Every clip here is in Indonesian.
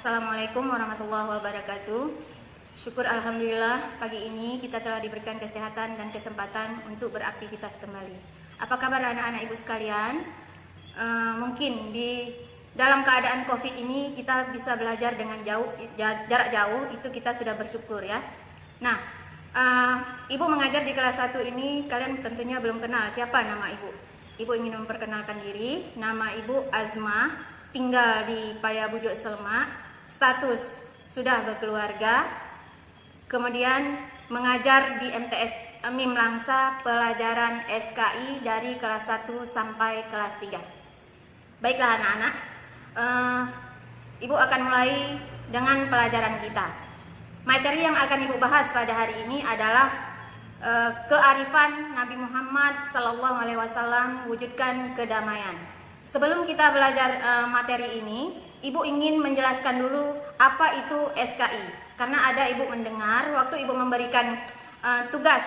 Assalamualaikum warahmatullahi wabarakatuh. Syukur alhamdulillah pagi ini kita telah diberikan kesehatan dan kesempatan untuk beraktivitas kembali. Apa kabar anak-anak ibu sekalian? Mungkin di dalam keadaan COVID ini kita bisa belajar dengan jarak jauh, itu kita sudah bersyukur ya. Nah, ibu mengajar di kelas 1 ini, kalian tentunya belum kenal siapa nama ibu. Ibu ingin memperkenalkan diri. Nama ibu Azmah, tinggal di Payabujuk Selma, status sudah berkeluarga, kemudian mengajar di MTS Mim Langsa pelajaran SKI dari kelas 1 sampai kelas 3. Baiklah anak-anak, ibu akan mulai dengan pelajaran kita. Materi yang akan ibu bahas pada hari ini adalah kearifan Nabi Muhammad SAW wujudkan kedamaian. Sebelum kita belajar materi ini, ibu ingin menjelaskan dulu apa itu SKI. Karena ada ibu mendengar waktu ibu memberikan tugas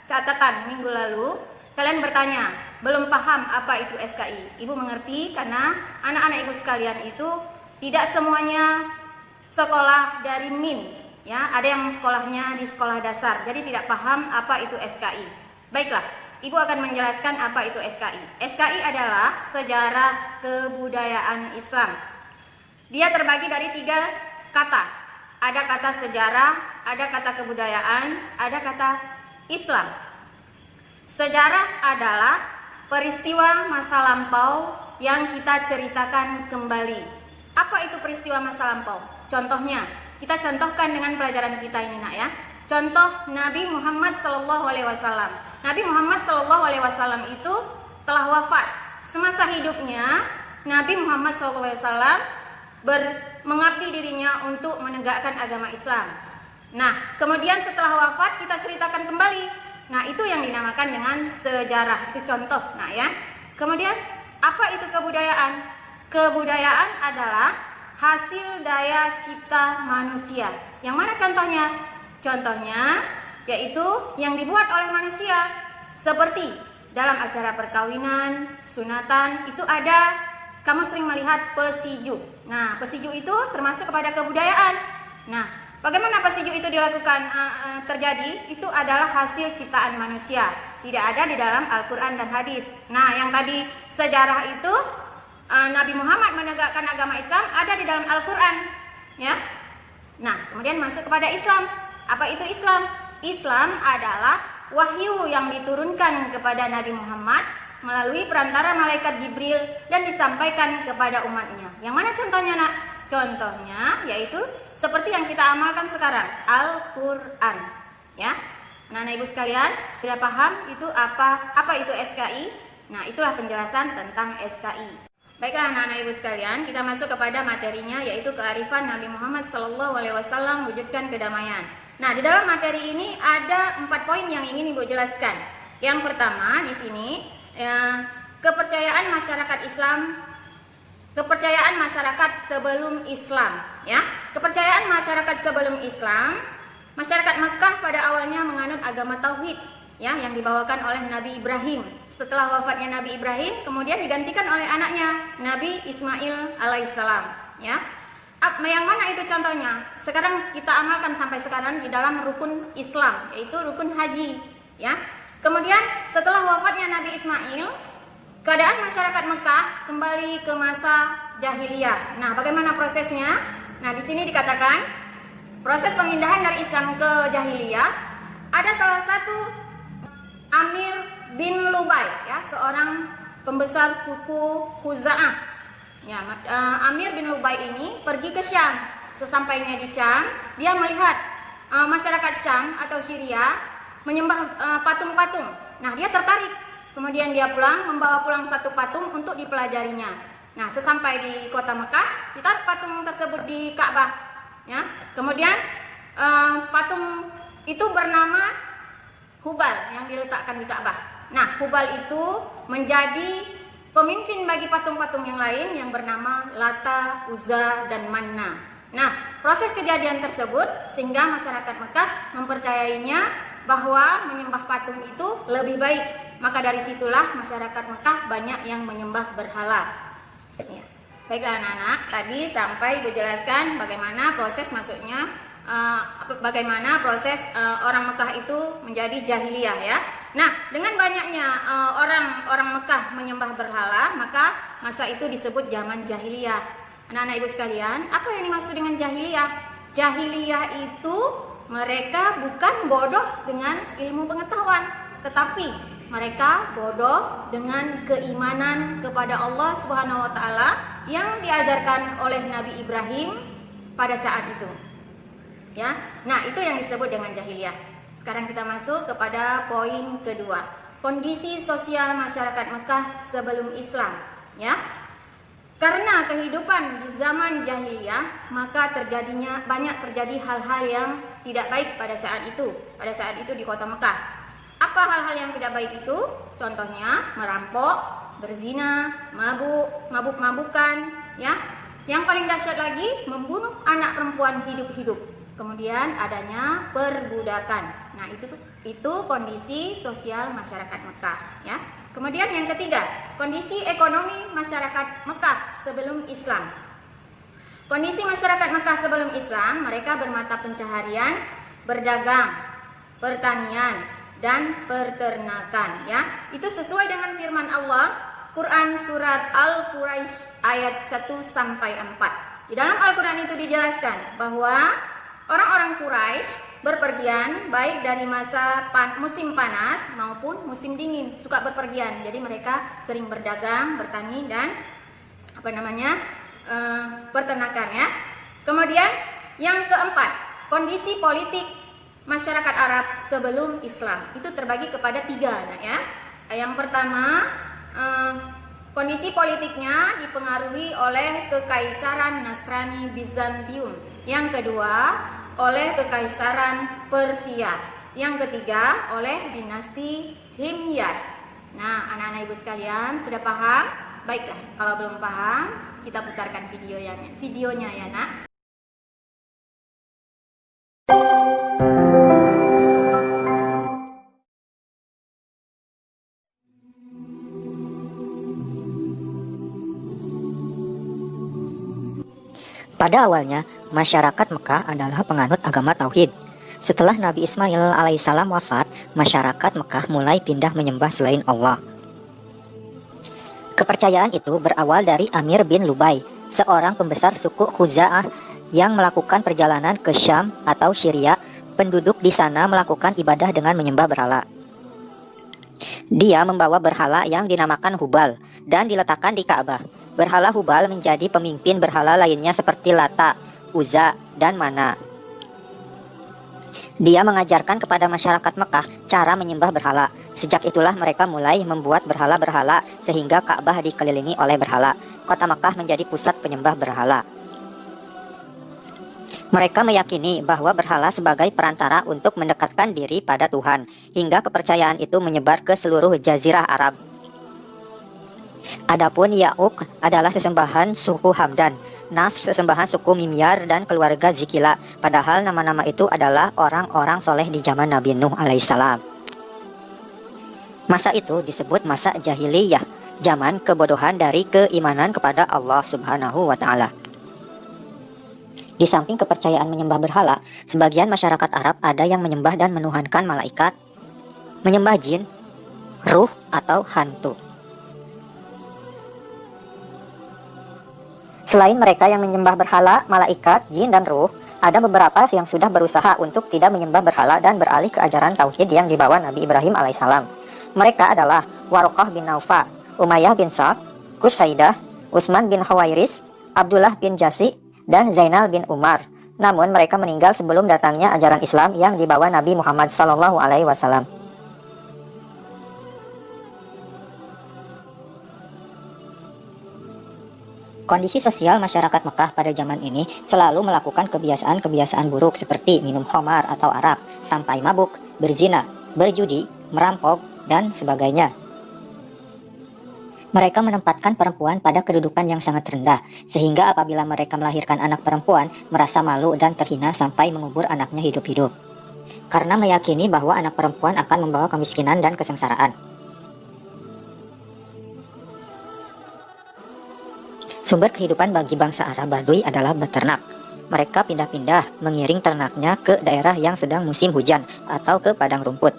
catatan minggu lalu, kalian bertanya, belum paham apa itu SKI. Ibu mengerti karena anak-anak ibu sekalian itu tidak semuanya sekolah dari MIN, ya, ada yang sekolahnya di sekolah dasar, jadi tidak paham apa itu SKI. Baiklah, ibu akan menjelaskan apa itu SKI. SKI adalah sejarah kebudayaan Islam. Dia terbagi dari 3 kata. Ada kata sejarah, ada kata kebudayaan, ada kata Islam. Sejarah adalah peristiwa masa lampau yang kita ceritakan kembali. Apa itu peristiwa masa lampau? Contohnya, kita contohkan dengan pelajaran kita ini nak ya. Contoh Nabi Muhammad SAW. Nabi Muhammad SAW itu telah wafat. Semasa hidupnya Nabi Muhammad SAW mengabdi dirinya untuk menegakkan agama Islam. Nah, kemudian setelah wafat kita ceritakan kembali. Nah, itu yang dinamakan dengan sejarah. Itu contoh. Nah ya. Kemudian apa itu kebudayaan? Kebudayaan adalah hasil daya cipta manusia. Yang mana contohnya? Contohnya yaitu yang dibuat oleh manusia. Seperti dalam acara perkawinan, sunatan, itu ada, kamu sering melihat pesiju. Nah, pesiju itu termasuk kepada kebudayaan. Nah, bagaimana pesiju itu dilakukan terjadi? Itu adalah hasil ciptaan manusia. Tidak ada di dalam Al-Quran dan hadis. Nah, yang tadi sejarah itu Nabi Muhammad menegakkan agama Islam ada di dalam Al-Quran, ya. Nah, kemudian masuk kepada Islam. Apa itu Islam? Islam adalah wahyu yang diturunkan kepada Nabi Muhammad melalui perantara malaikat Jibril dan disampaikan kepada umatnya. Yang mana contohnya nak? Contohnya yaitu seperti yang kita amalkan sekarang, Al-Quran, ya. Nah, ibu sekalian sudah paham itu apa itu SKI? Nah, itulah penjelasan tentang SKI. Baiklah anak-anak ibu sekalian, kita masuk kepada materinya yaitu kearifan Nabi Muhammad SAW wujudkan kedamaian. Nah, di dalam materi ini ada 4 poin yang ingin ibu jelaskan. Yang pertama di sini kepercayaan masyarakat Islam, kepercayaan masyarakat sebelum Islam, ya. Kepercayaan masyarakat sebelum Islam, masyarakat Mekah pada awalnya menganut agama tauhid, ya, yang dibawakan oleh Nabi Ibrahim. Setelah wafatnya Nabi Ibrahim, kemudian digantikan oleh anaknya Nabi Ismail alaihissalam, ya. Yang mana itu contohnya? Sekarang kita amalkan sampai sekarang di dalam rukun Islam, yaitu rukun haji, ya. Kemudian setelah wafatnya Nabi Ismail, keadaan masyarakat Mekah kembali ke masa jahiliyah. Nah, bagaimana prosesnya? Nah, di sini dikatakan proses pemindahan dari Islam ke jahiliyah, ada salah satu Amir bin Lubai, ya, seorang pembesar suku Khuza'ah. Ya, Amir bin Lubai ini pergi ke Syam. Sesampainya di Syam, dia melihat masyarakat Syam atau Syria menyembah patung-patung. Nah, dia tertarik. Kemudian dia membawa pulang satu patung untuk dipelajarinya. Nah, sesampai di kota Mekah, ditaruh patung tersebut di Ka'bah, ya. Kemudian patung itu bernama Hubal yang diletakkan di Ka'bah. Nah, Hubal itu menjadi pemimpin bagi patung-patung yang lain yang bernama Lata, Uzza, dan Manna. Nah, proses kejadian tersebut sehingga masyarakat Mekah mempercayainya bahwa menyembah patung itu lebih baik. Maka dari situlah masyarakat Mekah banyak yang menyembah berhala. Ya. Baiklah anak-anak, tadi sampai Ibu jelaskan bagaimana proses masuknya, bagaimana proses orang Mekah itu menjadi jahiliyah ya. Nah, dengan banyaknya orang Mekah menyembah berhala, maka masa itu disebut zaman jahiliyah. Anak-anak Ibu sekalian, apa yang dimaksud dengan jahiliyah? Jahiliyah itu mereka bukan bodoh dengan ilmu pengetahuan, tetapi mereka bodoh dengan keimanan kepada Allah Subhanahu wa taala yang diajarkan oleh Nabi Ibrahim pada saat itu. Ya. Nah, itu yang disebut dengan jahiliyah. Sekarang kita masuk kepada poin kedua. Kondisi sosial masyarakat Mekah sebelum Islam, ya. Karena kehidupan di zaman jahiliyah, maka banyak terjadi hal-hal yang tidak baik pada saat itu di kota Mekah. Apa hal-hal yang tidak baik itu? Contohnya merampok, berzina, mabuk-mabukan, ya. Yang paling dahsyat lagi, membunuh anak perempuan hidup-hidup. Kemudian adanya perbudakan. Nah, itu kondisi sosial masyarakat Mekah, ya. Kemudian yang ketiga, kondisi ekonomi masyarakat Mekah sebelum Islam. Kondisi masyarakat Mekah sebelum Islam, mereka bermata pencaharian, berdagang, pertanian, dan peternakan, ya. Itu sesuai dengan firman Allah, Quran surat Al-Quraisy ayat 1 sampai 4. Di dalam Al-Quran itu dijelaskan bahwa orang-orang Quraisy berpergian baik dari musim panas maupun musim dingin, suka berpergian. Jadi mereka sering berdagang, bertani, dan peternakan, ya. Kemudian yang keempat, kondisi politik masyarakat Arab sebelum Islam itu terbagi kepada 3, nah, ya. Yang pertama, kondisi politiknya dipengaruhi oleh Kekaisaran Nasrani Bizantium. Yang kedua, oleh Kekaisaran Persia. Yang ketiga, oleh dinasti Himyar. Nah, anak-anak Ibu sekalian, sudah paham? Baiklah, kalau belum paham, kita putarkan videonya ya, Nak. Pada awalnya, masyarakat Mekah adalah penganut agama Tauhid. Setelah Nabi Ismail alaihissalam wafat, masyarakat Mekah mulai pindah menyembah selain Allah. Kepercayaan itu berawal dari Amir bin Lubai, seorang pembesar suku Khuza'ah yang melakukan perjalanan ke Syam atau Syria. Penduduk di sana melakukan ibadah dengan menyembah berhala. Dia membawa berhala yang dinamakan Hubal dan diletakkan di Ka'bah. Berhala Hubal menjadi pemimpin berhala lainnya seperti Lata, Uzza, dan Mana. Dia mengajarkan kepada masyarakat Mekah cara menyembah berhala. Sejak itulah mereka mulai membuat berhala-berhala sehingga Ka'bah dikelilingi oleh berhala. Kota Mekah menjadi pusat penyembah berhala. Mereka meyakini bahwa berhala sebagai perantara untuk mendekatkan diri pada Tuhan, hingga kepercayaan itu menyebar ke seluruh jazirah Arab. Adapun Ya'uq adalah sesembahan suku Hamdan, Nas sesembahan suku Mimyar, dan keluarga Zikila, padahal nama-nama itu adalah orang-orang soleh di zaman Nabi Nuh alaihissalam. Masa itu disebut masa jahiliyah, zaman kebodohan dari keimanan kepada Allah Subhanahu wa Ta'ala. Di samping kepercayaan menyembah berhala, sebagian masyarakat Arab ada yang menyembah dan menuhankan malaikat, menyembah jin, ruh, atau hantu. Selain mereka yang menyembah berhala, malaikat, jin, dan ruh, ada beberapa yang sudah berusaha untuk tidak menyembah berhala dan beralih ke ajaran tauhid yang dibawa Nabi Ibrahim alaihissalam. Mereka adalah Warokah bin Naufa, Umayyah bin Sa'd, Qusaidah, Utsman bin Khawairis, Abdullah bin Jasi, dan Zainal bin Umar. Namun mereka meninggal sebelum datangnya ajaran Islam yang dibawa Nabi Muhammad SAW. Kondisi sosial masyarakat Mekah pada zaman ini selalu melakukan kebiasaan-kebiasaan buruk seperti minum khamar atau arak, sampai mabuk, berzina, berjudi, merampok, dan sebagainya. Mereka menempatkan perempuan pada kedudukan yang sangat rendah, sehingga apabila mereka melahirkan anak perempuan, merasa malu dan terhina sampai mengubur anaknya hidup-hidup. Karena meyakini bahwa anak perempuan akan membawa kemiskinan dan kesengsaraan. Sumber kehidupan bagi bangsa Arab Baduy adalah beternak. Mereka pindah-pindah mengiring ternaknya ke daerah yang sedang musim hujan atau ke padang rumput.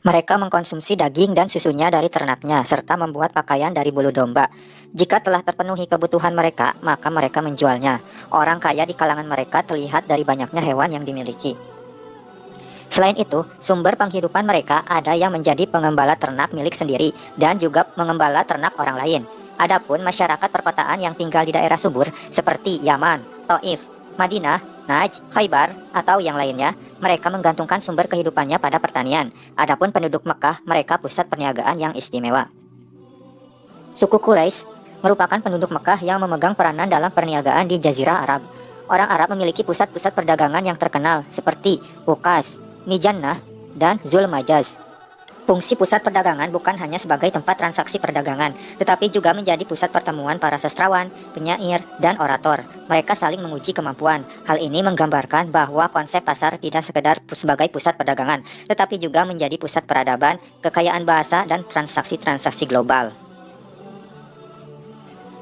Mereka mengkonsumsi daging dan susunya dari ternaknya, serta membuat pakaian dari bulu domba. Jika telah terpenuhi kebutuhan mereka, maka mereka menjualnya. Orang kaya di kalangan mereka terlihat dari banyaknya hewan yang dimiliki. Selain itu, sumber penghidupan mereka ada yang menjadi pengembala ternak milik sendiri dan juga mengembala ternak orang lain. Adapun masyarakat perkotaan yang tinggal di daerah subur seperti Yaman, Taif, Madinah, Najd, Khaybar, atau yang lainnya, mereka menggantungkan sumber kehidupannya pada pertanian. Adapun penduduk Mekah, mereka pusat perniagaan yang istimewa. Suku Quraisy merupakan penduduk Mekah yang memegang peranan dalam perniagaan di Jazirah Arab. Orang Arab memiliki pusat-pusat perdagangan yang terkenal seperti Uqas, Mijannah, dan Zulmajaz. Fungsi pusat perdagangan bukan hanya sebagai tempat transaksi perdagangan, tetapi juga menjadi pusat pertemuan para sastrawan, penyair, dan orator. Mereka saling menguji kemampuan. Hal ini menggambarkan bahwa konsep pasar tidak sekedar sebagai pusat perdagangan, tetapi juga menjadi pusat peradaban, kekayaan bahasa, dan transaksi-transaksi global.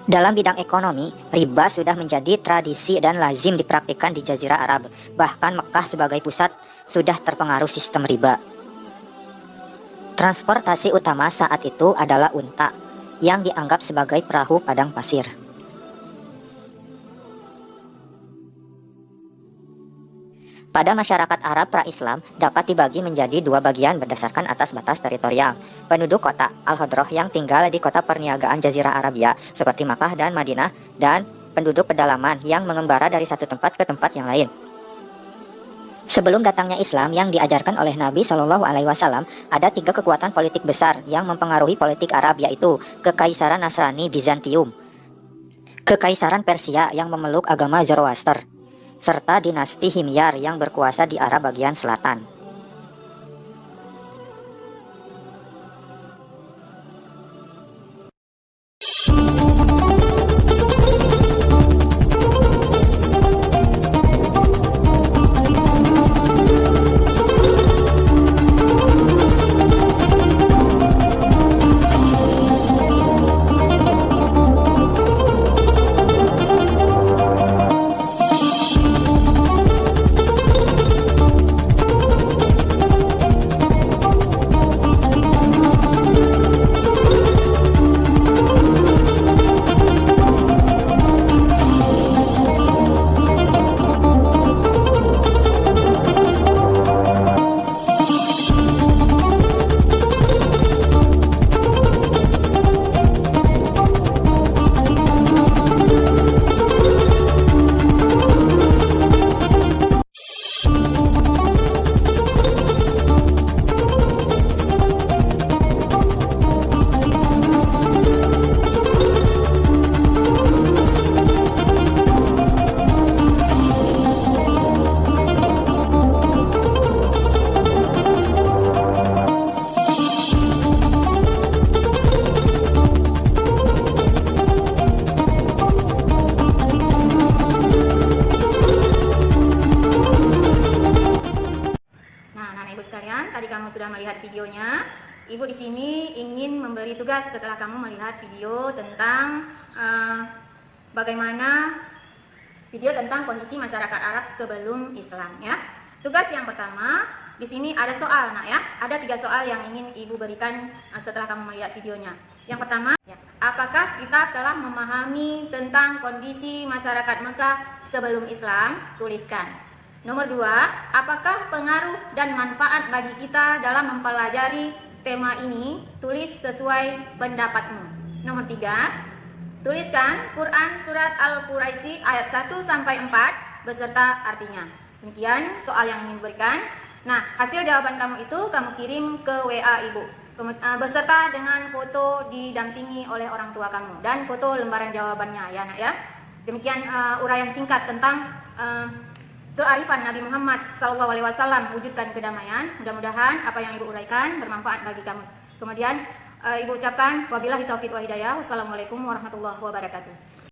Dalam bidang ekonomi, riba sudah menjadi tradisi dan lazim dipraktikkan di Jazirah Arab. Bahkan Mekah sebagai pusat sudah terpengaruh sistem riba. Transportasi utama saat itu adalah unta, yang dianggap sebagai perahu padang pasir. Pada masyarakat Arab pra-Islam dapat dibagi menjadi dua bagian berdasarkan atas batas teritorial. Penduduk kota Al-Hadroh yang tinggal di kota perniagaan Jazirah Arabia seperti Makkah dan Madinah, dan penduduk pedalaman yang mengembara dari satu tempat ke tempat yang lain. Sebelum datangnya Islam yang diajarkan oleh Nabi Shallallahu Alaihi Wasallam, ada tiga kekuatan politik besar yang mempengaruhi politik Arab, yaitu Kekaisaran Nasrani Bizantium, Kekaisaran Persia yang memeluk agama Zoroaster, serta dinasti Himyar yang berkuasa di Arab bagian selatan. Sudah melihat videonya. Ibu di sini ingin memberi tugas setelah kamu melihat video tentang bagaimana video tentang kondisi masyarakat Arab sebelum Islam, ya. Tugas yang pertama, di sini ada soal, nak, ya. Ada 3 soal yang ingin ibu berikan setelah kamu melihat videonya. Yang pertama, ya, apakah kita telah memahami tentang kondisi masyarakat Mekah sebelum Islam? Tuliskan. Nomor 2, apakah pengaruh dan manfaat bagi kita dalam mempelajari tema ini? Tulis sesuai pendapatmu. Nomor 3, tuliskan Quran Surat Al-Quraisy ayat 1-4 beserta artinya. Demikian soal yang ingin diberikan. Nah, hasil jawaban kamu itu kamu kirim ke WA ibu beserta dengan foto didampingi oleh orang tua kamu dan foto lembaran jawabannya, ya, nak, ya. Demikian uraian singkat tentang kearifan Nabi Muhammad SAW wujudkan kedamaian. Mudah-mudahan apa yang ibu uraikan bermanfaat bagi kamu. Kemudian ibu ucapkan wabillahi taufiq wa hidayah. Wassalamualaikum warahmatullahi wabarakatuh.